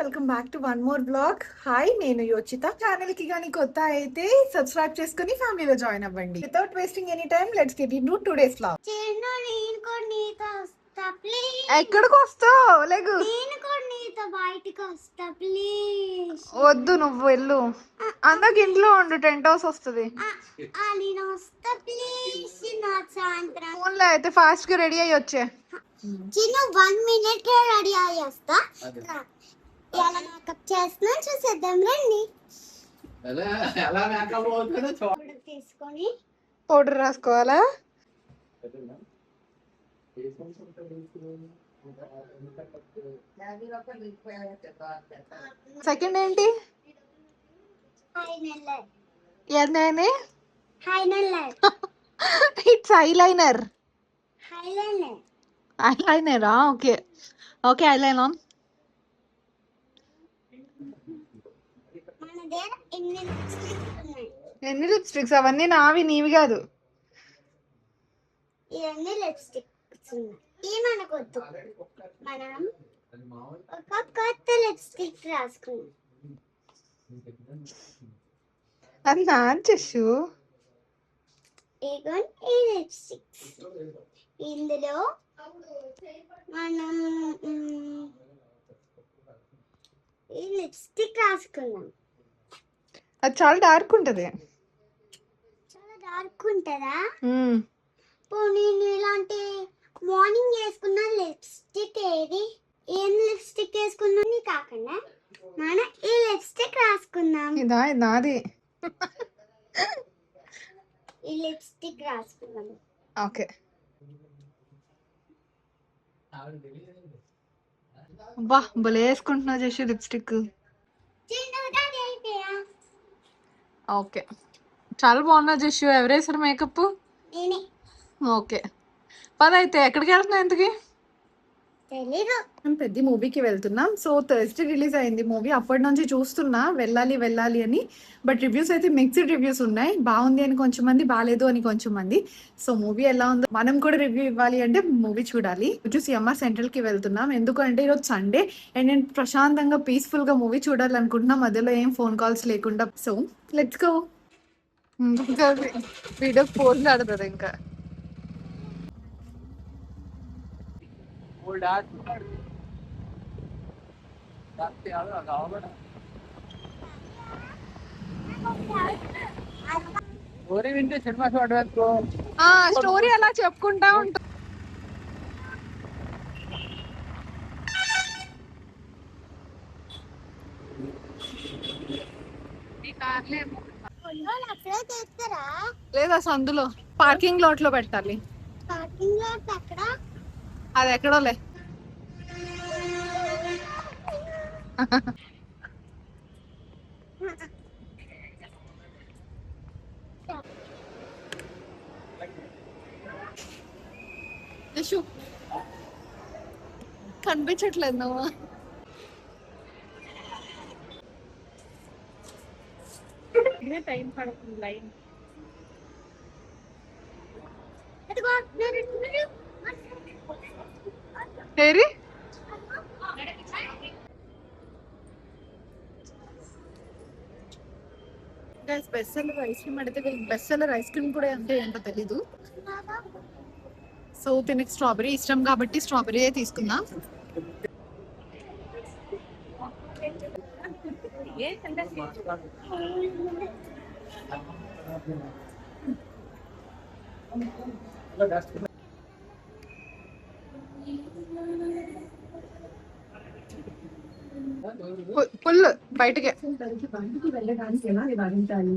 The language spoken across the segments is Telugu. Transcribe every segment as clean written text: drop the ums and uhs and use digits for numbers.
Welcome back to one more blog. Hi, నేను యోచిత. ఛానల్ కి గానీ కొత్త అయితే సబ్స్క్రైబ్ చేసుకుని ఫ్యామిలీలో జాయిన్ అవ్వండి. Without wasting any time let's get in to today's vlog. ఎక్కడికి వస్తావు? లేగు, వద్దు, నువ్వు వెళ్ళు. అందరికి ఇంట్లో ఉండు, టెంట్ హౌస్ వస్తుంది. ఫోన్లో అయితే ఫాస్ట్ గా రెడీ అయ్యి వచ్చే. 1 minute లో రెడీ అయ్యేస్తా. ఎలా మేకప్ చేస్తున్నా చూసేద్దాం రండి. తీసుకొని పౌడర్ రాసుకోవాలా? సెకండ్ ఏంటి? ఏంటండి? It's eyeliner. ఐలైనరా? Okay okay, eyeliner. ఎన్ని లిప్స్టిక్స్? అవన్నీ నావి, నీవి కాదు. ఇవన్నీ లిప్స్టిక్స్ ఏమనకొద్దు. మనం ఒక కొత్త లిప్స్టిక్ రాసుకున్నాం. అది నా చెషు. ఇగోన్ ఈ లిప్స్టిక్స్. ఇందులో మనం ఈ లిప్స్టిక్ రాసుకున్నాం. అది చాలా డార్క్ ఉంటది. చాలా డార్క్ ఉంటుందా? నేను ఇలాంటి మార్నింగ్ వేసుకున్న లిప్స్టిక్ ఏది? ఏం లిప్స్టిక్ వేసుకున్నా కాకుండా మనం ఈ లిప్స్టిక్ రాసుకుందాం. ఇదా? నాది. ఈ లిప్స్టిక్ రాసుకుందాం. ఓకే. అబ్బా, భలే వేసుకుంటున్నావు చేసి లిప్స్టిక్. ఓకే, చాలా బాగున్నా చేసి. ఎవరు వేసారు మేకప్? ఓకే, పదైతే ఎక్కడికి వెళ్తున్నావు? ఇంతకి మేము పెద్ద మూవీకి వెళ్తున్నాం. సో థర్స్డే రిలీజ్ అయింది మూవీ. అప్పటి నుంచి చూస్తున్నా వెళ్ళాలి వెళ్ళాలి అని. బట్ రివ్యూస్ అయితే మిక్స్డ్ రివ్యూస్ ఉన్నాయి. బాగుంది అని కొంచెం మంది, బాగాలేదు అని కొంచెం మంది. సో మూవీ ఎలా ఉందో మనం కూడా రివ్యూ ఇవ్వాలి అంటే మూవీ చూడాలి. రోజు సిఎంఆర్ సెంట్రల్ కి వెళ్తున్నాం. ఎందుకంటే ఈరోజు సండే అండ్ నేను ప్రశాంతంగా పీస్ఫుల్ గా మూవీ చూడాలనుకుంటున్నా, మధ్యలో ఏం ఫోన్ కాల్స్ లేకుండా. So let's go. Video phone ఆడుతుంది ఇంకా. స్టోరీ అలా చెప్పుకుంటా ఉంటా. లేదా సందులో పార్కింగ్ లాట్ లో పెట్టాలి. అది ఎక్కడోలే. కనిపించట్లేదు నువ్వు. టైం పడుతుంది లైన్. ఏరి బెస్ట్ సెల్లర్ ఐస్ క్రీమ్ అడిగితే వీళ్ళకి బెస్ట్ సెల్లర్ ఐస్ క్రీమ్ కూడా అంటే ఏంటో తెలీదు. సో తినకి స్ట్రాబెరీ ఇష్టం కాబట్టి స్ట్రాబెరీ తీసుకున్నా. ఫుల్ బయటకే. వెళ్ళడానికి ఎలా నివారించాలి?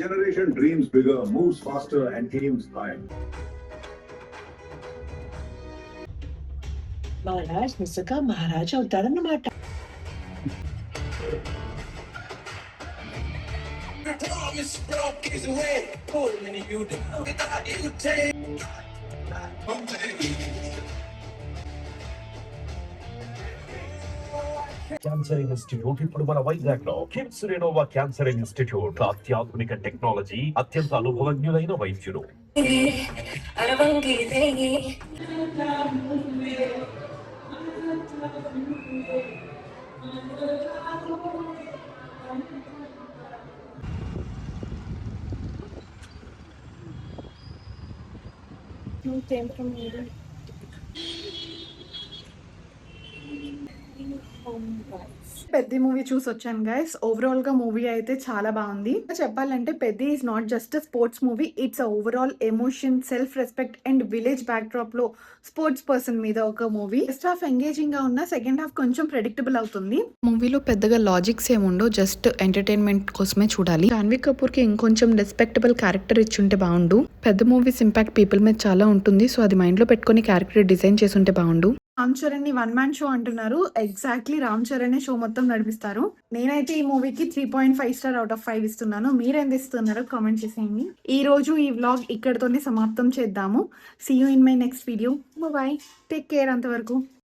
Generation dreams bigger, moves faster and aims high. Maharaj నిజంగా మహారాజా అవుతాడన్నమాట. క్యాన్సర్ ఇన్స్టిట్యూట్ ఇప్పుడు మన వైజాగ్ లో కిమ్స్ రెనోవా క్యాన్సర్ ఇన్స్టిట్యూట్. అత్యాధునిక టెక్నాలజీ, అత్యంత అనుభవజ్ఞులైన వైద్యులు. పెద్ద మూవీ చూసి వచ్చాను గైస్. ఓవరాల్ గా మూవీ అయితే చాలా బాగుంది. చెప్పాలంటే పెద్ద is not just sports movie, it's overall emotion, self respect and village back drop లో స్పోర్ట్స్ పర్సన్ మీద ఒక మూవీ. ఫస్ట్ హాఫ్ ఎంగేజింగ్ గా ఉన్న, సెకండ్ హాఫ్ కొంచెం ప్రెడిక్టబుల్ అవుతుంది. మూవీలో పెద్దగా లాజిక్స్ ఏముండో, జస్ట్ ఎంటర్టైన్మెంట్ కోసమే చూడాలి. రణ్వీర్ కపూర్ కి ఇంకొంచెం రెస్పెక్టబుల్ క్యారెక్టర్ ఇచ్చుంటే బాగుండు. పెద్ద మూవీస్ ఇంపాక్ట్ పీపుల్ మీద చాలా ఉంటుంది, సో అది మైండ్ లో పెట్టుకుని క్యారెక్టర్ డిజైన్ చేసుంటే బాగుండు. రామ్ చరణ్ ని 1 మ్యాన్ షో అంటున్నారు. ఎగ్జాక్ట్లీ రామ్ చరణ్ షో మొత్తం నడిపిస్తారు. నేనైతే ఈ మూవీకి 3.5 స్టార్ అవుట్ ఆఫ్ 5 ఇస్తున్నాను. మీరెంత ఇస్తున్నారో కామెంట్ చేసేయండి. ఈ రోజు ఈ వ్లాగ్ ఇక్కడతోనే సమాప్తం చేద్దాము. See you in my next video. Bye, take care. అంతవరకు